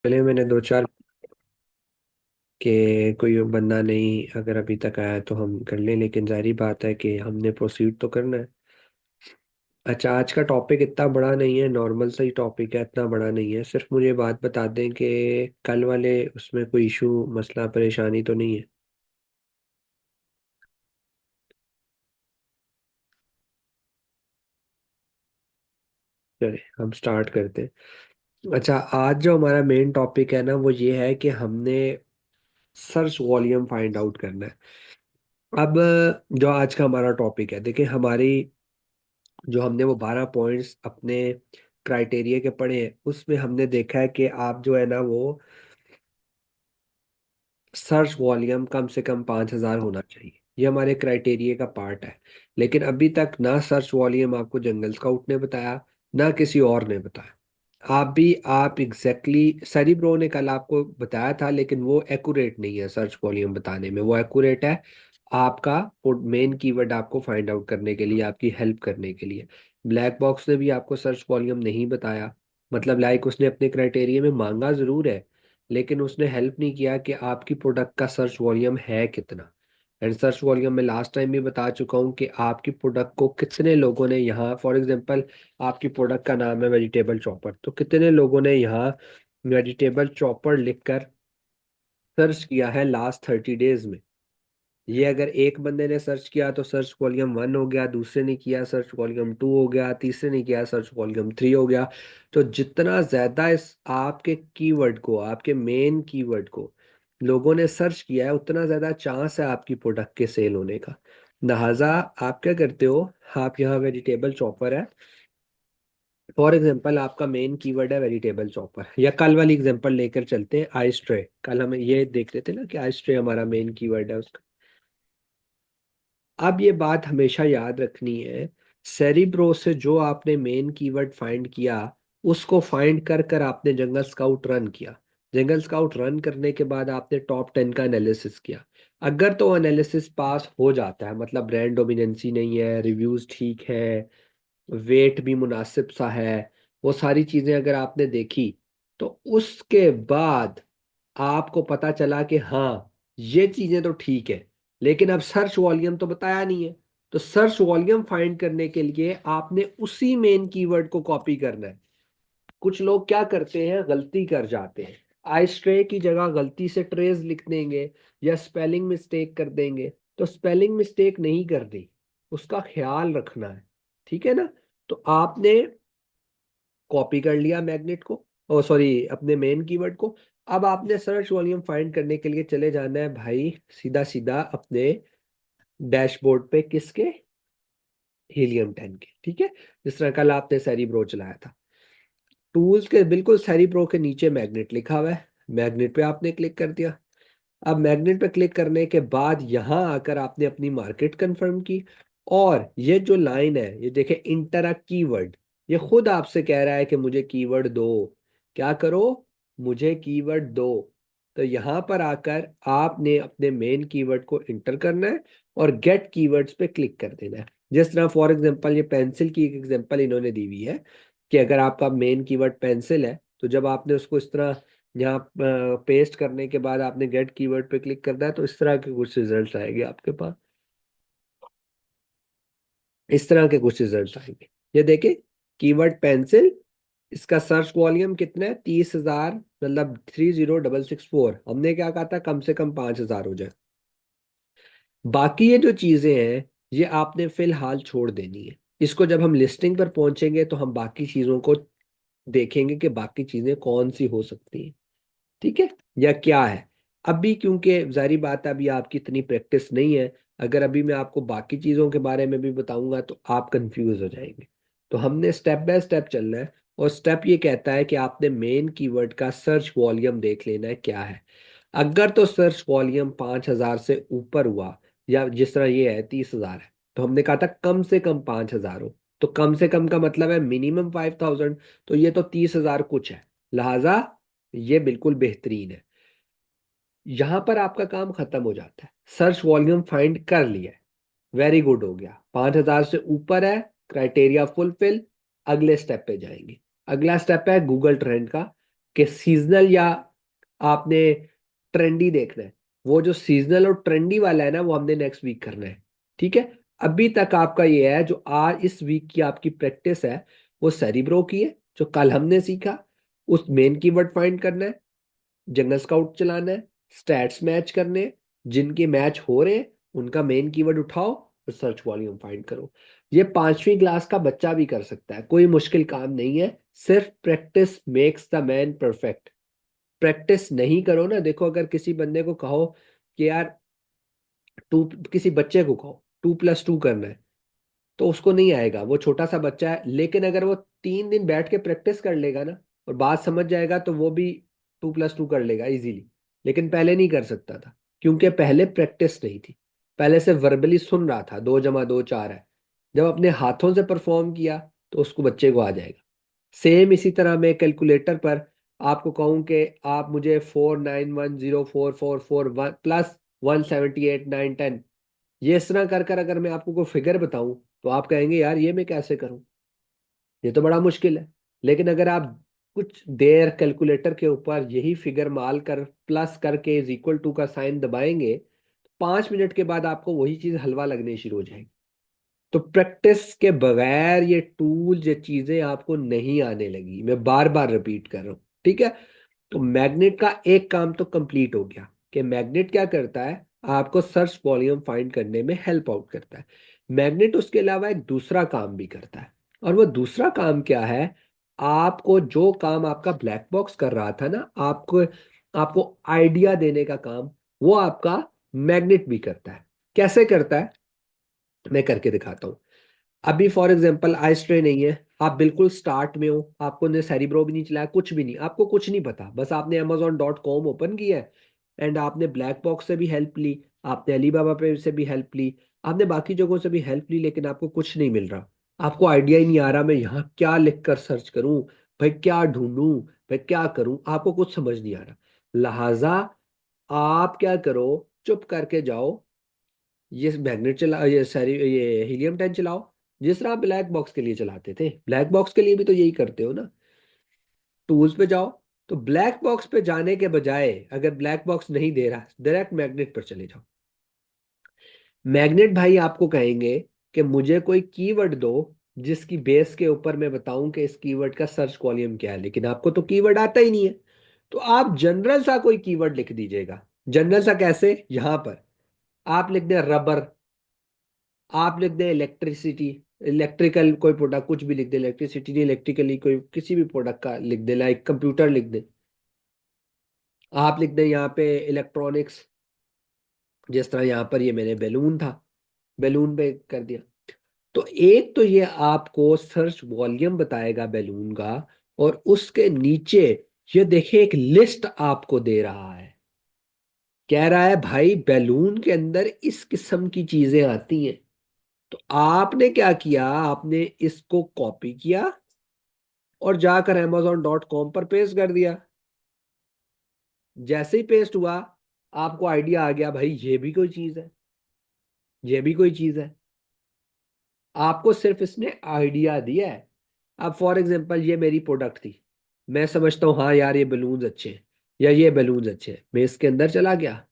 पहले मैंने दो चार के कोई बंदा नहीं अगर अभी तक आया तो हम कर लें, लेकिन जारी बात है कि हमने प्रोसीड तो करना है। अच्छा, आज का टॉपिक इतना बड़ा नहीं है, नॉर्मल सा ही टॉपिक है, इतना बड़ा नहीं है। सिर्फ मुझे बात बता दें कि कल वाले उसमें कोई इशू, मसला, परेशानी तो नहीं है। चलिए हम स्टार्ट करते हैं। अच्छा, आज जो हमारा मेन टॉपिक है ना, वो ये है कि हमने सर्च वॉल्यूम फाइंड आउट करना है। अब जो आज का हमारा टॉपिक है, देखिए हमारी जो हमने वो 12 पॉइंट्स अपने क्राइटेरिया के पढ़े हैं, उसमें हमने देखा है कि आप जो है ना वो सर्च वॉल्यूम कम से कम 5,000 होना चाहिए। ये हमारे क्राइटेरिया का पार्ट है। लेकिन अभी तक ना सर्च वॉल्यूम आपको जंगल स्काउट ने बताया, ना किसी और ने बताया। आप एग्जैक्टली सरी ब्रो ने कल आपको बताया था, लेकिन वो एक्यूरेट नहीं है सर्च वॉल्यूम बताने में। वो एक्यूरेट है आपका मेन कीवर्ड आपको फाइंड आउट करने के लिए, आपकी हेल्प करने के लिए। ब्लैक बॉक्स ने भी आपको सर्च वॉल्यूम नहीं बताया। मतलब लाइक उसने अपने क्राइटेरिया में मांगा जरूर है, लेकिन उसने हेल्प नहीं किया कि आपकी प्रोडक्ट का सर्च वॉल्यूम है कितना। एंड सर्च वॉल्यूम में लास्ट टाइम भी बता चुका हूँ कि आपकी प्रोडक्ट को कितने लोगों ने यहाँ, फॉर एग्जांपल आपकी प्रोडक्ट का नाम है वेजिटेबल चॉपर, तो कितने लोगों ने यहाँ वेजिटेबल चॉपर लिखकर सर्च किया है लास्ट 30 डेज में। ये अगर एक बंदे ने सर्च किया तो सर्च वॉल्यूम 1 हो गया, दूसरे ने किया सर्च वॉल्यूम 2 हो गया, तीसरे ने किया सर्च वॉल्यूम 3 हो गया। तो जितना ज्यादा इस आपके कीवर्ड को, आपके मेन कीवर्ड को लोगों ने सर्च किया है, उतना ज्यादा चांस है आपकी प्रोडक्ट के सेल होने का। लिहाजा आप क्या करते हो, आप यहाँ वेजिटेबल चॉपर है, फॉर एग्जाम्पल आपका मेन कीवर्ड है वेजिटेबल चॉपर, या कल वाली एग्जाम्पल लेकर चलते हैं आइस ट्रे। कल हम ये देख रहे थे ना कि आइस ट्रे हमारा मेन कीवर्ड है उसका। अब ये बात हमेशा याद रखनी है, सेरिब्रो से जो आपने मेन कीवर्ड फाइंड किया, उसको फाइंड कर कर आपने जंगल स्काउट रन किया। जंगल स्काउट रन करने के बाद आपने टॉप 10 का एनालिसिस किया। अगर तो एनालिसिस पास हो जाता है, मतलब ब्रांड डोमिनेंसी नहीं है, रिव्यूज ठीक है, वेट भी मुनासिब सा है, वो सारी चीजें अगर आपने देखी, तो उसके बाद आपको पता चला कि हाँ ये चीजें तो ठीक है, लेकिन अब सर्च वॉल्यूम तो बताया नहीं है। तो सर्च वॉल्यूम फाइंड करने के लिए आपने उसी मेन कीवर्ड को कॉपी करना है। कुछ लोग क्या करते हैं, गलती कर जाते हैं, आइस ट्रे की जगह गलती से ट्रेस लिख देंगे, या स्पेलिंग मिस्टेक कर देंगे। तो स्पेलिंग मिस्टेक नहीं करनी, उसका ख्याल रखना है। ठीक है ना। तो आपने कॉपी कर लिया मैग्नेट को, ओ सॉरी अपने मेन कीवर्ड को। अब आपने सर्च वॉल्यूम फाइंड करने के लिए चले जाना है भाई, सीधा सीधा अपने डैशबोर्ड पे, किसके, हीलियम 10 के। ठीक है, जिस तरह कल आपने सेरिब्रो चलाया था, टूल्स के बिल्कुल सेरिब्रो के नीचे मैग्नेट लिखा हुआ है, मैग्नेट पे आपने क्लिक कर दिया। अब मैग्नेट पे क्लिक करने के बाद यहां आकर आपने अपनी मार्केट कंफर्म की। और ये जो लाइन है, ये देखे, इंटर अ कीवर्ड, ये खुद आपसे कह रहा है कि मुझे कीवर्ड दो। क्या करो, मुझे कीवर्ड दो। तो यहां पर आकर आपने अपने मेन कीवर्ड को इंटर करना है और गेट कीवर्ड्स पे क्लिक कर देना है। जिस तरह फॉर एग्जांपल ये पेंसिल की एक एग्जांपल इन्होंने दी हुई है, कि अगर आपका मेन कीवर्ड पेंसिल है, तो जब आपने उसको इस तरह यहाँ पेस्ट करने के बाद आपने गेट कीवर्ड पे क्लिक करना है, तो इस तरह के कुछ रिजल्ट आएंगे आपके पास। इस तरह के कुछ रिजल्ट आएंगे। ये देखें, कीवर्ड पेंसिल, इसका सर्च वॉल्यूम कितना है, 30,000, मतलब 30,664। हमने क्या कहा था, कम से कम 5,000 हो जाए। बाकी ये जो चीजें हैं, ये आपने फिलहाल छोड़ देनी है। इसको जब हम लिस्टिंग पर पहुंचेंगे तो हम बाकी चीजों को देखेंगे कि बाकी चीजें कौन सी हो सकती हैं। ठीक है, या क्या है। अभी क्योंकि जारी बात है, अभी आपकी इतनी प्रैक्टिस नहीं है। अगर अभी मैं आपको बाकी चीजों के बारे में भी बताऊंगा तो आप कंफ्यूज हो जाएंगे। तो हमने स्टेप बाय स्टेप चलना है। और स्टेप ये कहता है कि आपने मेन कीवर्ड का सर्च वॉल्यूम देख लेना है क्या है। अगर तो सर्च वॉल्यूम 5,000 से ऊपर हुआ, या जिस तरह ये है 30,000 है, तो हमने कहा था कम से कम 5,000 हो। तो कम से कम का मतलब है मिनिमम 5,000। तो ये तो 30,000 कुछ है, लिहाजा ये बिल्कुल बेहतरीन है। यहां पर आपका काम खत्म हो जाता है। सर्च वॉल्यूम फाइंड कर लिया है, वेरी गुड, हो गया, 5,000 से ऊपर है, क्राइटेरिया फुलफिल। अगले स्टेप पे जाएंगे। अगला स्टेप है गूगल ट्रेंड का। कि सीजनल या आपने ट्रेंडी देखना है। वो जो सीजनल और ट्रेंडी वाला है ना, वो हमने नेक्स्ट वीक करना है। ठीक है। अभी तक आपका ये है, जो आज इस वीक की आपकी प्रैक्टिस है वो सेरिब्रो की है, जो कल हमने सीखा। उस मेन कीवर्ड फाइंड करना है, जंगल स्काउट चलाना है, स्टैट्स मैच करने हैं, जिनके मैच हो रहे हैं उनका मेन कीवर्ड उठाओ और सर्च वॉल्यूम फाइंड करो। ये 5वीं क्लास का बच्चा भी कर सकता है, कोई मुश्किल काम नहीं है। सिर्फ practice makes the man perfect. Practice नहीं करो ना, देखो अगर किसी बंदे को कहो कि यार टू, किसी बच्चे को कहो 2+2 करना है, तो उसको नहीं आएगा, वो छोटा सा बच्चा है। लेकिन अगर वो 3 दिन बैठ के प्रैक्टिस कर लेगा ना और बात समझ जाएगा, तो वो भी 2+2 कर लेगा इजीली। लेकिन पहले नहीं कर सकता था, क्योंकि पहले प्रैक्टिस नहीं थी। पहले से वर्बली सुन रहा था 2+2 4 है। जब अपने हाथों से परफॉर्म किया तो उसको बच्चे को आ जाएगा। सेम इसी तरह मैं कैलकुलेटर पर आपको कहूं कि आप मुझे 4910444 +178 9 10, ये इस तरह कर कर अगर मैं आपको कोई फिगर बताऊं, तो आप कहेंगे यार ये मैं कैसे करूं, ये तो बड़ा मुश्किल है। लेकिन अगर आप कुछ देर कैलकुलेटर के ऊपर यही फिगर माल कर प्लस करके इज इक्वल टू का साइन दबाएंगे, तो 5 मिनट के बाद आपको वही चीज हलवा लगनी शुरू हो जाएगी। तो प्रैक्टिस के बगैर ये टूल, ये चीजें आपको नहीं आने लगी, मैं बार बार रिपीट कर रहा हूँ। ठीक है। तो मैग्नेट का एक काम तो कंप्लीट हो गया कि मैग्नेट क्या करता है, आपको सर्च वॉल्यूम फाइंड करने में हेल्प आउट करता है। मैग्नेट उसके अलावा एक दूसरा काम भी करता है, और वो दूसरा काम क्या है, आपको जो काम आपका ब्लैक बॉक्स कर रहा था ना, आपको आपको आइडिया देने का काम, वो आपका मैग्नेट भी करता है। कैसे करता है, मैं करके दिखाता हूँ। अभी फॉर एग्जांपल आइस ट्रे नहीं है, आप बिल्कुल स्टार्ट में हो, आपको ने सेरिब्रो भी नहीं चलाया, कुछ भी नहीं, आपको कुछ नहीं पता, बस आपने amazon.com ओपन किया है एंड आपने ब्लैक बॉक्स से भी हेल्प ली, आपने अलीबाबा पे से भी हेल्प ली, आपने बाकी जगहों से भी हेल्प ली, लेकिन आपको कुछ नहीं मिल रहा। आपको आइडिया ही नहीं आ रहा मैं यहाँ क्या लिख कर सर्च करूं, भाई क्या ढूंढूं, भाई क्या करूं, आपको कुछ समझ नहीं आ रहा। लिहाजा आप क्या करो, चुप करके जाओ, ये मैग्नेट चला, ये सारी ये हीलियम 10 चलाओ, जिस तरह आप ब्लैक बॉक्स के लिए चलाते थे, ब्लैक बॉक्स के लिए भी तो यही करते हो ना। टूल्स पे जाओ, तो ब्लैक बॉक्स पे जाने के बजाय अगर ब्लैक बॉक्स नहीं दे रहा, डायरेक्ट मैग्नेट पर चले जाओ। मैग्नेट भाई आपको कहेंगे कि मुझे कोई कीवर्ड दो जिसकी बेस के ऊपर मैं बताऊं कि इस कीवर्ड का सर्च वॉल्यूम क्या है, लेकिन आपको तो कीवर्ड आता ही नहीं है। तो आप जनरल सा कोई कीवर्ड लिख दीजिएगा। जनरल सा कैसे, यहां पर आप लिख दें रबर, आप लिख दें इलेक्ट्रिसिटी, इलेक्ट्रिकल कोई प्रोडक्ट कुछ भी लिख दें, इलेक्ट्रिसिटी नहीं, इलेक्ट्रिकली कोई किसी भी प्रोडक्ट का लिख दें, लाइक कंप्यूटर लिख दें। आप लिख दें यहाँ पे इलेक्ट्रॉनिक्स, जिस तरह यहाँ पर ये मैंने बैलून था, बैलून पे कर दिया। तो एक तो ये आपको सर्च वॉल्यूम बताएगा बैलून का, और उसके नीचे ये देखिए एक लिस्ट आपको दे रहा है, कह रहा है भाई बैलून के अंदर इस किस्म की चीजें आती हैं। तो आपने क्या किया, आपने इसको कॉपी किया और जाकर amazon.com पर पेस्ट कर दिया। जैसे ही पेस्ट हुआ, आपको आइडिया आ गया भाई ये भी कोई चीज है, ये भी कोई चीज है। आपको सिर्फ इसने आइडिया दिया है। अब फॉर एग्जांपल ये मेरी प्रोडक्ट थी, मैं समझता हूँ हाँ यार ये बलून्स अच्छे हैं, या ये बलून्स अच्छे हैं, मैं इसके अंदर चला गया।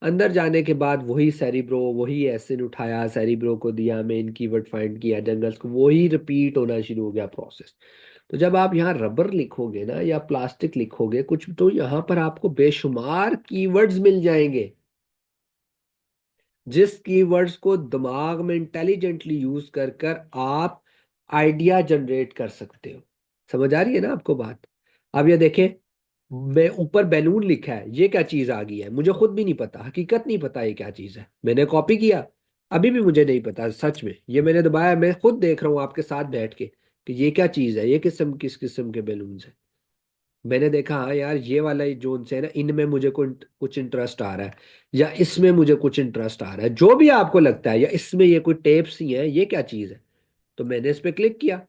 अंदर जाने के बाद वही सेरिब्रो, वही एसिड उठाया, सेरिब्रो को दिया, मेन कीवर्ड फाइंड किया, जंगल्स को, वही रिपीट होना शुरू हो गया प्रोसेस। तो जब आप यहाँ रबर लिखोगे ना या प्लास्टिक लिखोगे कुछ, तो यहाँ पर आपको बेशुमार कीवर्ड्स मिल जाएंगे, जिस कीवर्ड्स को दिमाग में इंटेलिजेंटली यूज कर कर आप आइडिया जनरेट कर सकते हो। समझ आ रही है ना आपको बात। अब ये देखें, मैं ऊपर बैलून लिखा है, ये क्या चीज आ गई है, मुझे खुद भी नहीं पता, हकीकत नहीं पता ये क्या चीज है, मैंने कॉपी किया, अभी भी मुझे नहीं पता सच में, ये मैंने दबाया, मैं खुद देख रहा हूँ आपके साथ बैठ के कि ये क्या चीज है, ये किस किस्म के बैलून है। मैंने देखा हाँ यार ये वाला जोन से है ना, इनमें मुझे कुछ इंटरेस्ट आ रहा है, या इसमें मुझे कुछ इंटरेस्ट आ रहा है, जो भी आपको लगता है, या इसमें ये कोई टेप्स ही है, ये क्या चीज है। तो मैंने इस पे क्लिक किया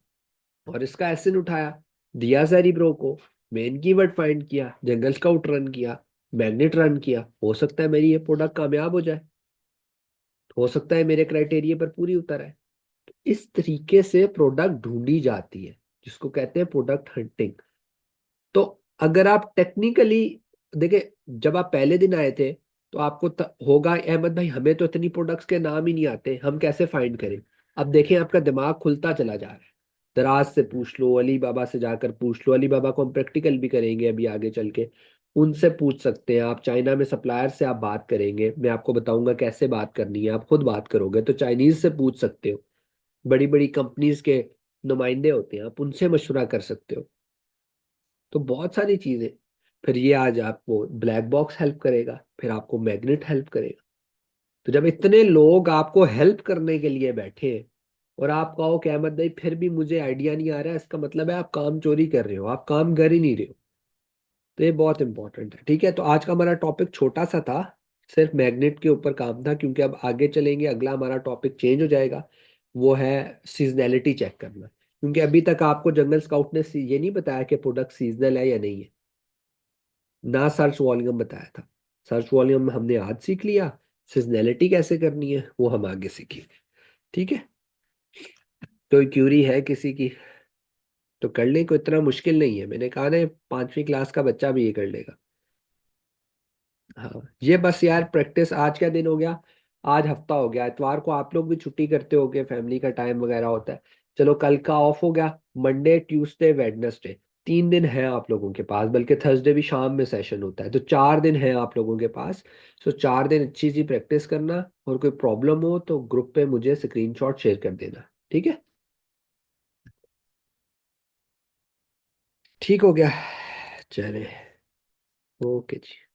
और इसका एसिन उठाया, दिया सारी ब्रो को, मेन कीवर्ड फाइंड किया, जंगल स्काउट रन किया, मैग्नेट रन किया, हो सकता है मेरी ये प्रोडक्ट कामयाब हो जाए, हो सकता है मेरे क्राइटेरिया पर पूरी उतर आए। इस तरीके से प्रोडक्ट ढूंढी जाती है, जिसको कहते हैं प्रोडक्ट हंटिंग। तो अगर आप टेक्निकली देखिए, जब आप पहले दिन आए थे तो आपको होगा अहमद भाई हमें तो इतनी प्रोडक्ट्स के नाम ही नहीं आते, हम कैसे फाइंड करें। अब देखें आपका दिमाग खुलता चला जा रहा है। दराज से पूछ लो, अली बाबा से जाकर पूछ लो, अली बाबा को हम प्रैक्टिकल भी करेंगे अभी आगे चल के। उनसे पूछ सकते हैं आप, चाइना में सप्लायर से आप बात करेंगे, मैं आपको बताऊंगा कैसे बात करनी है, आप खुद बात करोगे तो चाइनीज से पूछ सकते हो। बड़ी बड़ी कंपनीज के नुमाइंदे होते हैं, आप उनसे मशवरा कर सकते हो। तो बहुत सारी चीजें। फिर ये आज आपको ब्लैक बॉक्स हेल्प करेगा, फिर आपको मैग्नेट हेल्प करेगा। तो जब इतने लोग आपको हेल्प करने के लिए बैठे हैं, और आप कहो कि अहमद भाई फिर भी मुझे आइडिया नहीं आ रहा है, इसका मतलब है आप काम चोरी कर रहे हो, आप काम कर ही नहीं रहे हो। तो ये बहुत इंपॉर्टेंट है। ठीक है, तो आज का हमारा टॉपिक छोटा सा था, सिर्फ मैग्नेट के ऊपर काम था, क्योंकि अब आगे चलेंगे अगला हमारा टॉपिक चेंज हो जाएगा। वो है सीजनैलिटी चेक करना। क्योंकि अभी तक आपको जंगल स्काउट ने ये नहीं बताया कि प्रोडक्ट सीजनल है या नहीं है, ना सर्च वॉल्यूम बताया था। सर्च वॉल्यूम हमने आज सीख लिया, सीजनैलिटी कैसे करनी है वो हम आगे सीखेंगे। ठीक है, कोई क्यूरी है किसी की तो कर ले, कोई इतना मुश्किल नहीं है, मैंने कहा ना 5वीं क्लास का बच्चा भी ये कर लेगा। हाँ, ये बस यार प्रैक्टिस। आज का दिन हो गया, आज हफ्ता हो गया, इतवार को आप लोग भी छुट्टी करते होगे, फैमिली का टाइम वगैरह होता है। चलो कल का ऑफ हो गया, मंडे ट्यूसडे वेडनेसडे 3 दिन है आप लोगों के पास, बल्कि थर्सडे भी शाम में सेशन होता है, तो 4 दिन है आप लोगों के पास। सो 4 दिन अच्छी सी प्रैक्टिस करना, और कोई प्रॉब्लम हो तो ग्रुप पे मुझे स्क्रीनशॉट शेयर कर देना। ठीक है, ठीक हो गया, चले, ओके जी।